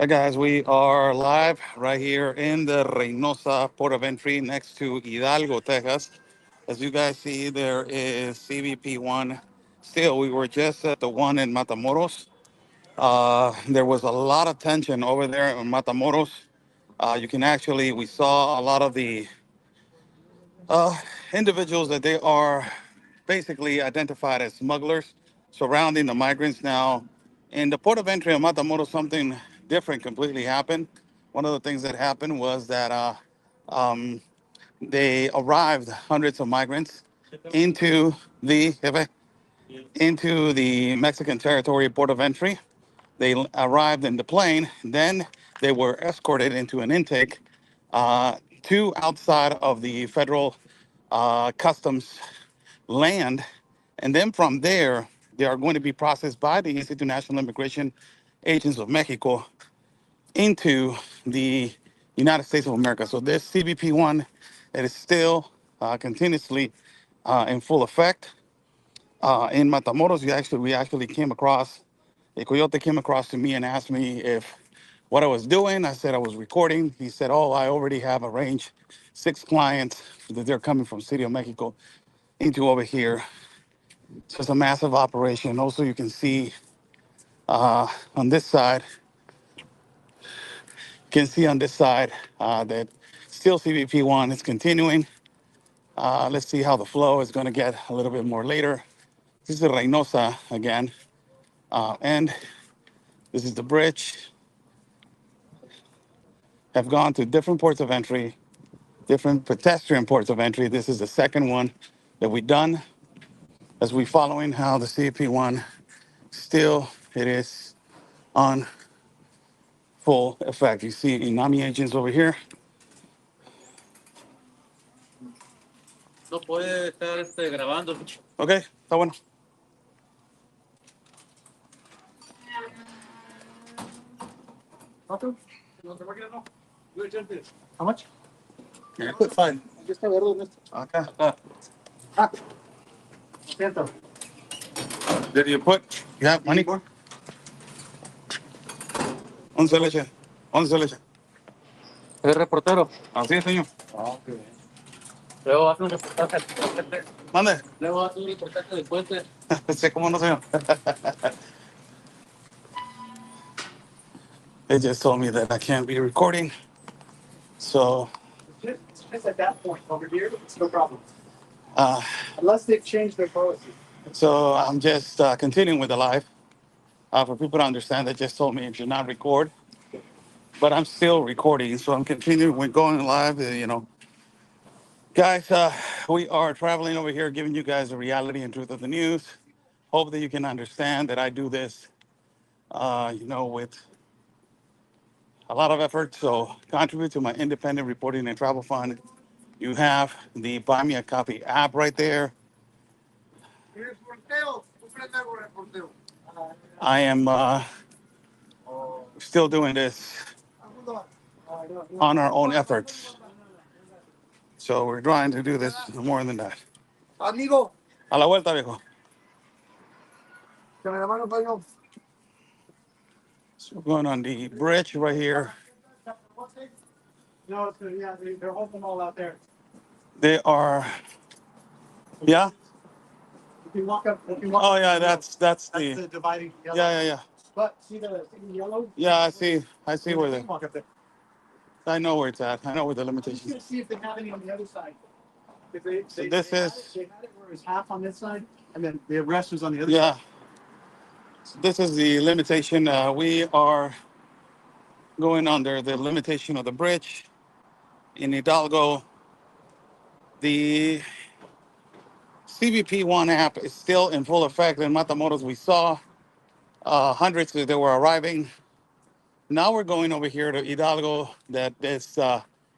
Hi guys, we are live right here in the Reynosa port of entry next to Hidalgo, Texas. As you guys see, there is CBP one. Still, we were just at the one in Matamoros. There was a lot of tension over there in Matamoros. We saw a lot of the uh, individuals that they are basically identified as smugglers surrounding the migrants. Now, in the port of entry of Matamoros, something different completely happened. One of the things that happened was that um, they arrived hundreds of migrants into the Mexican territory port of entry. They arrived in the plane, then they were escorted into an intake to outside of the federal customs land. And then from there, they are going to be processed by the Institute National Immigration Agents of Mexico into the United States of America. So this CBP one that is still continuously in full effect. In Matamoros, we actually came across, a coyote came across to me and asked me if what I was doing. I said I was recording. He said, "Oh, I already have arranged 6 clients that they're coming from City of Mexico into over here." So it's a massive operation. Also, you can see on this side, that still CBP one is continuing. Let's see how the flow is going to get a little bit more later. This is Reynosa again, and this is the bridge. Have gone to different ports of entry, different pedestrian ports of entry. This is the second one that we've done as we following how the CBP one still it is on full effect. You see Inami agents over here. No puede estar grabando. Okay, está bueno. How much? Yeah. Put fine. Okay. Ah, siento. Did you put? You have money? 11 leche. 11 leche. ¿Es reportero? Así es, señor. Ah, ok. Luego hace un reportaje al puente. Mande. Luego hace un reportaje del puente. Sé cómo no, señor. They just told me that I can't be recording. So. It's just at that point over here, it's no problem. Unless they've changed their policy. So I'm just continuing with the live. For people to understand, they just told me to not record, but I'm still recording. So I'm continuing with going live. Guys, we are traveling over here, giving you guys the reality and truth of the news. Hope that you can understand that I do this, with a lot of effort. So contribute to my independent reporting and travel fund. You have the Buy Me a Copy app right there. I am still doing this on our own efforts. So we're trying to do this more than that. Amigo. A la vuelta, viejo. So we're going on the bridge right here. No, yeah, they're holding them all out there. They are, yeah. If you walk up, oh yeah, that's the dividing. Yellow. Yeah. But see the yellow? Yeah, I see where they walk up there. I know where it's at. I know where the limitations. I'm just gonna see if they have any on the other side. If they had it where it's half on this side, and then the rest was on the other side. Yeah. So this is the limitation. We are going under the limitation of the bridge in Hidalgo. The CBP One app is still in full effect in Matamoros. We saw hundreds that were arriving. Now we're going over here to Hidalgo, that is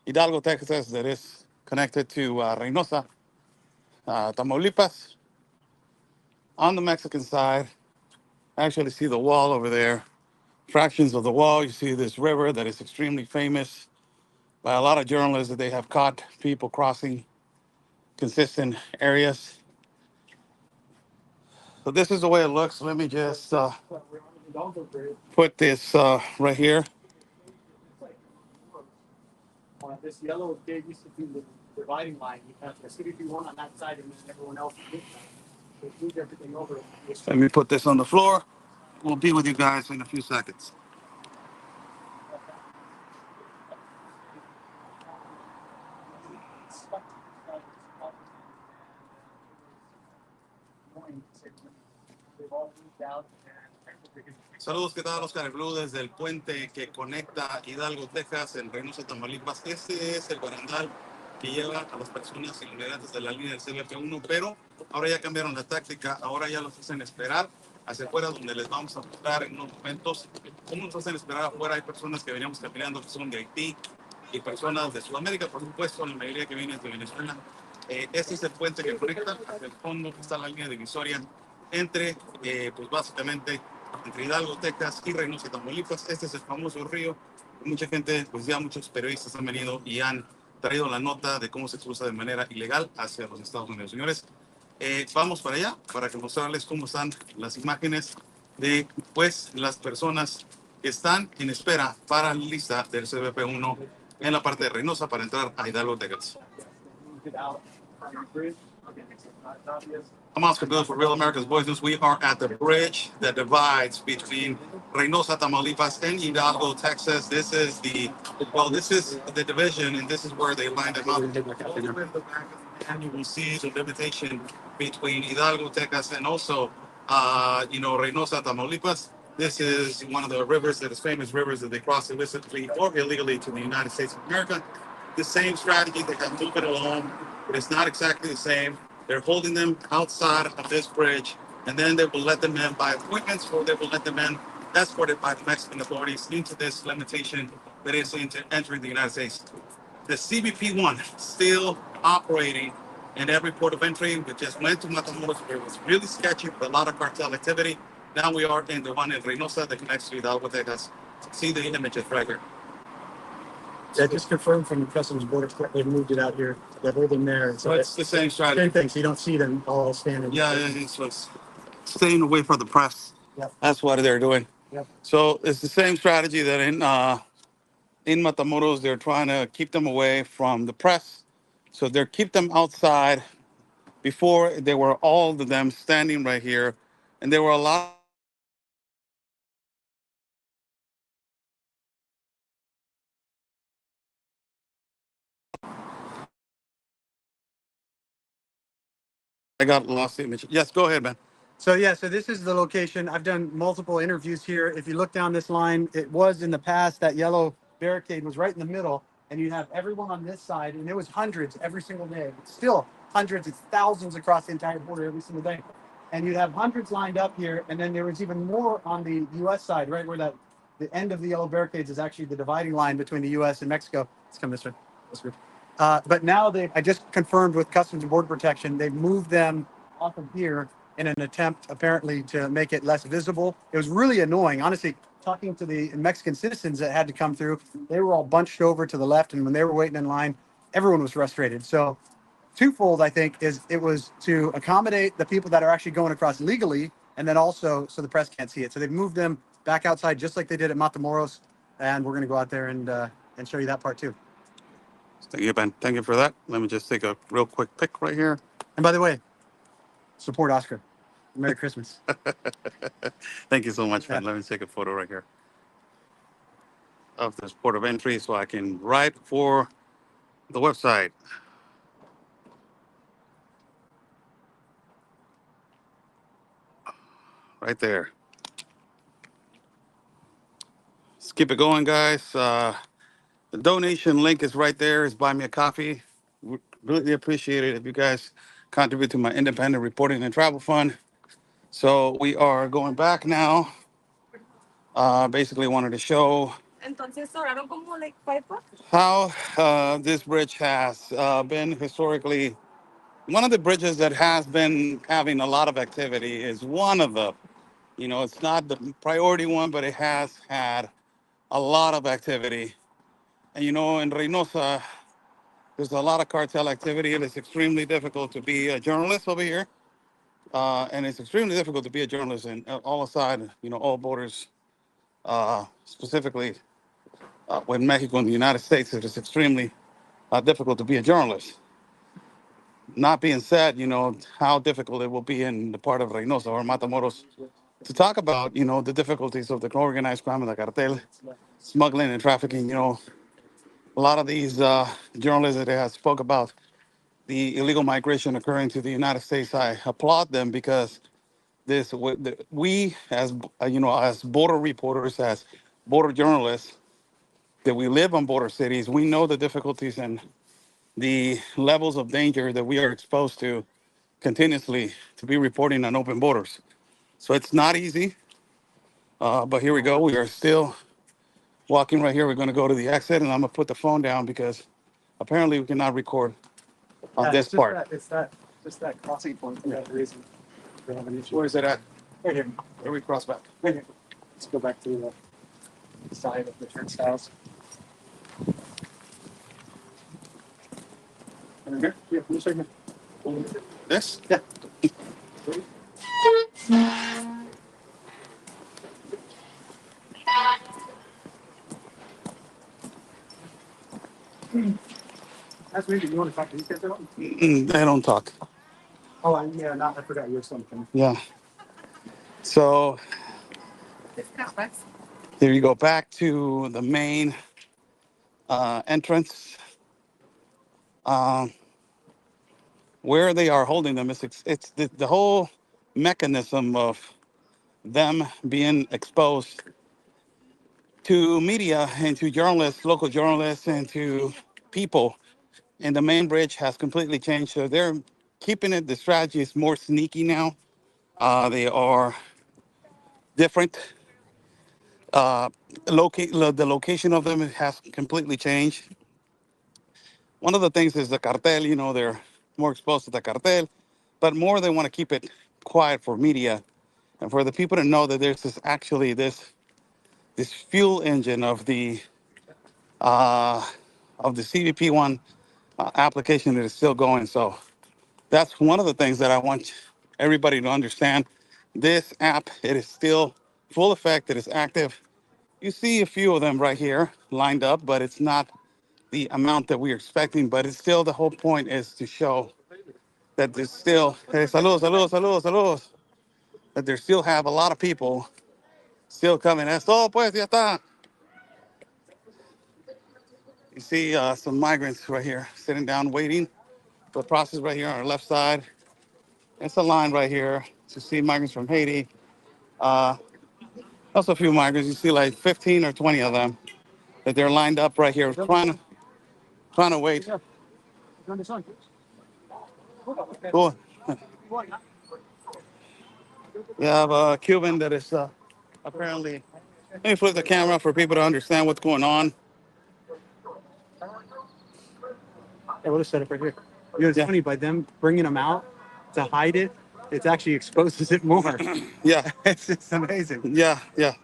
Hidalgo, Texas, that is connected to Reynosa, Tamaulipas. On the Mexican side, I actually see the wall over there. Fractions of the wall. You see this river that is extremely famous by a lot of journalists that they have caught people crossing consistent areas. So this is the way it looks. Let me just put this right here. This yellow gate used to be the dividing line. You have the CBP one on that side and then everyone else on this side. So it moved everything over. Let me put this on the floor. We'll be with you guys in a few seconds. Saludos, ¿qué tal? Oscar el Blue desde el puente que conecta Hidalgo, Texas, en Reynosa, Tamaulipas. Este es el barandal que lleva a las personas inmigrantes de la línea del CBP1, pero ahora ya cambiaron la táctica, ahora ya los hacen esperar hacia afuera, donde les vamos a mostrar en unos momentos cómo nos hacen esperar afuera. Hay personas que veníamos caminando que son de Haití y personas de Sudamérica, por supuesto, la mayoría que vienen de Venezuela. Este es el puente que conecta hacia el fondo, que está la línea divisoria entre, pues básicamente, entre Hidalgo, Texas y Reynosa, Tamaulipas. Este es el famoso río. Mucha gente, pues ya muchos periodistas han venido y han traído la nota de cómo se cruza de manera ilegal hacia los Estados Unidos. Señores, vamos para allá para que mostrarles cómo están las imágenes de, pues, las personas que están en espera para la lista del CBP1 en la parte de Reynosa para entrar a Hidalgo, Texas. I'm Oscar Bill for Real America's Voice News. We are at the bridge that divides between Reynosa, Tamaulipas, and Hidalgo, Texas. This is the division, and this is where they line them up. And you will see the limitation between Hidalgo, Texas, and also, Reynosa, Tamaulipas. This is one of the rivers that is famous rivers that they cross illicitly or illegally to the United States of America. The same strategy, they have moved it along, but it's not exactly the same. They're holding them outside of this bridge, and then they will let them in by appointments, or they will let them in escorted by the Mexican authorities into this limitation that is into entering the United States. The CBP one still operating in every port of entry. We just went to Matamoros, where it was really sketchy with a lot of cartel activity. Now we are in the one in Reynosa that connects to Hidalgo, Texas. See the images right here. That just confirmed from the Customs Border. They moved it out here. They're holding there. So it's the same strategy. Same thing. So you don't see them all standing. Yeah, it's what's staying away from the press. Yep. That's what they're doing. Yep. So it's the same strategy that in Matamoros they're trying to keep them away from the press. So they keep them outside. Before there were all of them standing right here, and there were a lot. I got lost the image. Yes, go ahead, man. So this is the location. I've done multiple interviews here. If you look down this line, it was in the past that yellow barricade was right in the middle, and you have everyone on this side, and there was hundreds every single day. Still hundreds, it's thousands across the entire border every single day. And you'd have hundreds lined up here, and then there was even more on the U.S. side, right where the end of the yellow barricades is actually the dividing line between the U.S. and Mexico. Let's come this way. But now I just confirmed with Customs and Border Protection, they've moved them off of here in an attempt apparently to make it less visible. It was really annoying. Honestly, talking to the Mexican citizens that had to come through, they were all bunched over to the left, and when they were waiting in line, everyone was frustrated. So twofold, I think, is it was to accommodate the people that are actually going across legally, and then also so the press can't see it. So they've moved them back outside just like they did at Matamoros, and we're going to go out there and show you that part too. Thank you, Ben. Thank you for that. Let me just take a real quick pic right here. And by the way, support Oscar. Merry Christmas. Thank you so much, Ben. Yeah. Let me take a photo right here of this port of entry so I can write for the website. Right there. Let's keep it going, guys. The donation link is right there. It's Buy Me a Coffee. Really appreciate it if you guys contribute to my independent reporting and travel fund. So we are going back now. Basically wanted to show how this bridge has been historically. One of the bridges that has been having a lot of activity is one of the, it's not the priority one, but it has had a lot of activity. And in Reynosa, there's a lot of cartel activity. It is extremely difficult to be a journalist over here. And it's extremely difficult to be a journalist in all aside, all borders, specifically with Mexico and the United States. It is extremely difficult to be a journalist. Not being said, how difficult it will be in the part of Reynosa or Matamoros to talk about, the difficulties of the organized crime and the cartel, smuggling and trafficking. A lot of these journalists that have spoke about the illegal migration occurring to the United States, I applaud them because we as as border reporters, as border journalists, that we live on border cities, we know the difficulties and the levels of danger that we are exposed to continuously to be reporting on open borders. So it's not easy, but here we go. We are still walking right here. We're going to go to the exit, and I'm going to put the phone down because apparently we cannot record on Yeah, this it's just part. that it's that just that crossing point for that reason. We have an issue. Where is it at? Right here. Where we cross back? Right here. Let's go back to the side of the turnstiles. Right here? Yeah, let me show you. This? Yeah. That's maybe you want to talk to these guys about? They don't talk. Oh, yeah, I forgot you were something. Yeah. So here you go back to the main entrance. Um, where they are holding them is it's the whole mechanism of them being exposed to media and to journalists, local journalists, and to people. And the main bridge has completely changed. So they're keeping it. The strategy is more sneaky now. They are different. Uh, the location of them has completely changed. One of the things is the cartel. They're more exposed to the cartel, but more they want to keep it quiet for media and for the people to know that there's this fuel engine uh, of the CBP one application that is still going. So that's one of the things that I want everybody to understand. This app, it is still full effect. It is active. You see a few of them right here lined up, but it's not the amount that we're expecting. But it's still, the whole point is to show that there's still, hey, saludos, saludos, saludos, saludos, that there still have a lot of people still coming. That's all, pues, ya está. You see some migrants right here sitting down waiting for the process right here on our left side. It's a line right here to see migrants from Haiti. Uh, also a few migrants. You see like 15 or 20 of them that they're lined up right here trying to wait. Cool. We have a Cuban that is apparently. Let me flip the camera for people to understand what's going on. Yeah, we'll just set it right here. It's Yeah. funny, by them bringing them out to hide it, it actually exposes it more. Yeah. It's just amazing. Yeah. Yeah.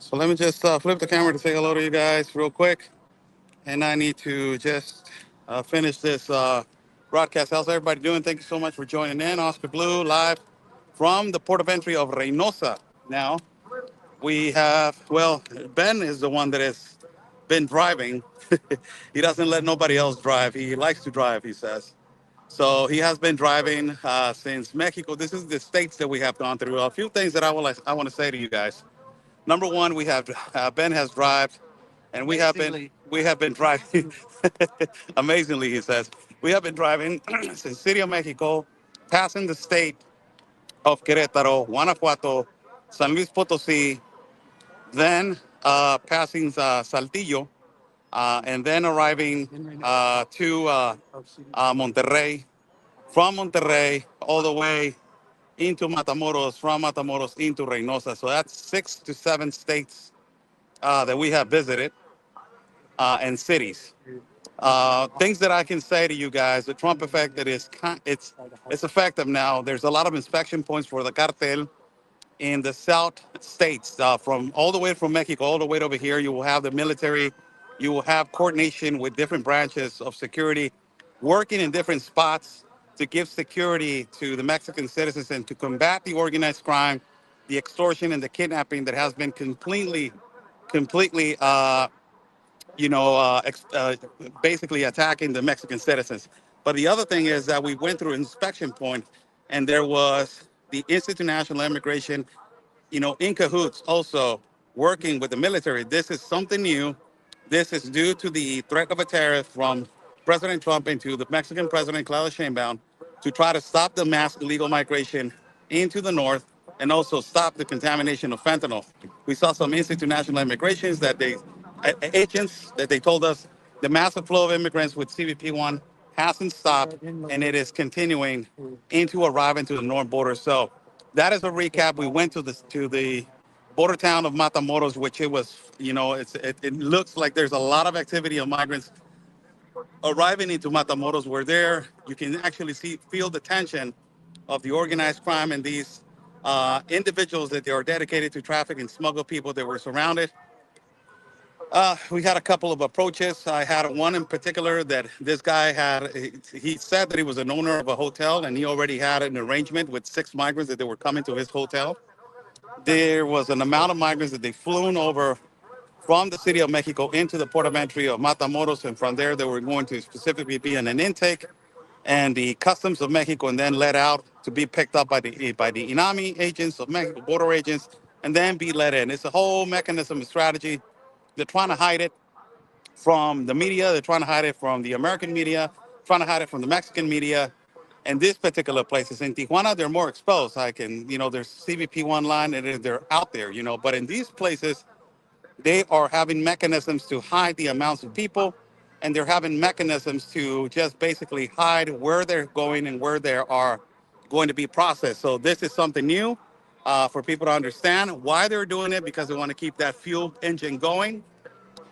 So let me just flip the camera to say hello to you guys real quick. And I need to just finish this broadcast. How's everybody doing? Thank you so much for joining in. Oscar Blue live from the port of entry of Reynosa. Now we have, well, Ben is the one that has been driving. He doesn't let nobody else drive. He likes to drive, he says. So he has been driving since Mexico. This is the states that we have gone through. A few things that I want to say to you guys. Number one, we have Ben has driven, and we have been driving. Amazingly, he says we have been driving since City of Mexico, passing the state of Querétaro, Guanajuato, San Luis Potosí, then passing Saltillo, and then arriving to Monterrey. From Monterrey all the way into Matamoros, from Matamoros into Reynosa. So that's 6 to 7 states that we have visited and cities. Things that I can say to you guys, the Trump effect that is it's effective now. There's a lot of inspection points for the cartel in the South states, from all the way from Mexico all the way over here. You will have the military, you will have coordination with different branches of security working in different spots to give security to the Mexican citizens and to combat the organized crime, the extortion, and the kidnapping that has been completely, basically attacking the Mexican citizens. But the other thing is that we went through an inspection point, and there was the Institute of National Immigration, in cahoots also working with the military. This is something new. This is due to the threat of a tariff from President Trump into the Mexican president, Claudia Sheinbaum, to try to stop the mass illegal migration into the north and also stop the contamination of fentanyl. We saw some Institute National Immigrations that agents that they told us the massive flow of immigrants with CBP1 hasn't stopped and it is continuing into arrive into the north border. So that is a recap. We went to the border town of Matamoros, which it was, it looks like there's a lot of activity of migrants arriving into Matamoros. We're there. You can actually feel the tension of the organized crime and these individuals that they are dedicated to traffic and smuggle people that were surrounded. We had a couple of approaches. I had one in particular that this guy he said that he was an owner of a hotel and he already had an arrangement with 6 migrants that they were coming to his hotel. There was an amount of migrants that they flown over from the city of Mexico into the port of entry of Matamoros, and from there they were going to specifically be in an intake and the customs of Mexico, and then let out to be picked up by the INAMI agents of Mexico, border agents, and then be let in. It's a whole mechanism and strategy. They're trying to hide it from the media. They're trying to hide it from the American media, trying to hide it from the Mexican media. And these particular places in Tijuana, they're more exposed. There's CBP one line and they're out there, but in these places, they are having mechanisms to hide the amounts of people, and they're having mechanisms to just basically hide where they're going and where they are going to be processed. So this is something new for people to understand why they're doing it, because they want to keep that fuel engine going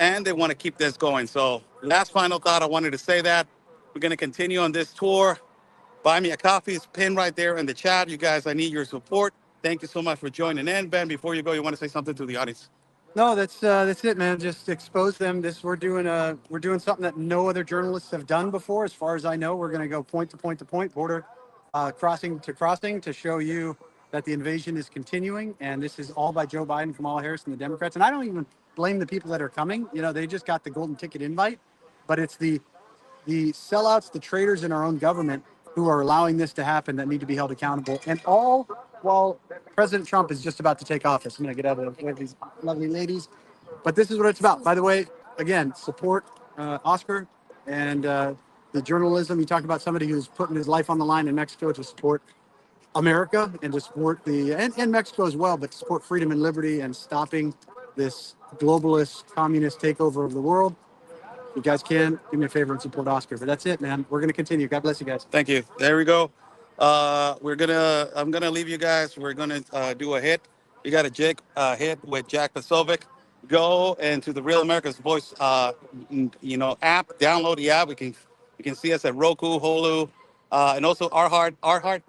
and they want to keep this going. So last final thought, I wanted to say that we're going to continue on this tour. Buy me a coffee. It's pinned right there in the chat. You guys, I need your support. Thank you so much for joining in. Ben, before you go, you want to say something to the audience? No, that's it, man. Just expose them. We're doing something that no other journalists have done before, as far as I know. We're going to go point to point to point, border crossing to crossing, to show you that the invasion is continuing, and this is all by Joe Biden, Kamala Harris, and the Democrats. And I don't even blame the people that are coming. They just got the golden ticket invite, but it's the sellouts, the traitors in our own government who are allowing this to happen that need to be held accountable. And all while President Trump is just about to take office. I'm going to get out of the way of these lovely ladies. But this is what it's about. By the way, again, support Oscar and the journalism. You talk about somebody who's putting his life on the line in Mexico to support America and to support and Mexico as well, but to support freedom and liberty and stopping this globalist communist takeover of the world. If you guys can, do me a favor and support Oscar. But that's it, man. We're going to continue. God bless you guys. Thank you. There we go. I'm gonna leave you guys. We're gonna do a hit. We got a hit with Jack Pasovic. Go into the Real America's Voice, app. Download the app. You can see us at Roku, Hulu, and also iHeartMedia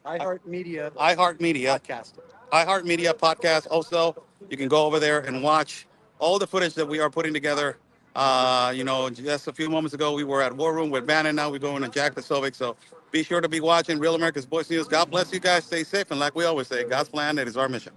iHeartMedia. podcast. iHeartMedia podcast. Also, you can go over there and watch all the footage that we are putting together. Just a few moments ago, we were at War Room with Bannon. Now we're going to Jack Pasovic. So be sure to be watching Real America's Voice News. God bless you guys. Stay safe. And like we always say, God's plan, it is our mission.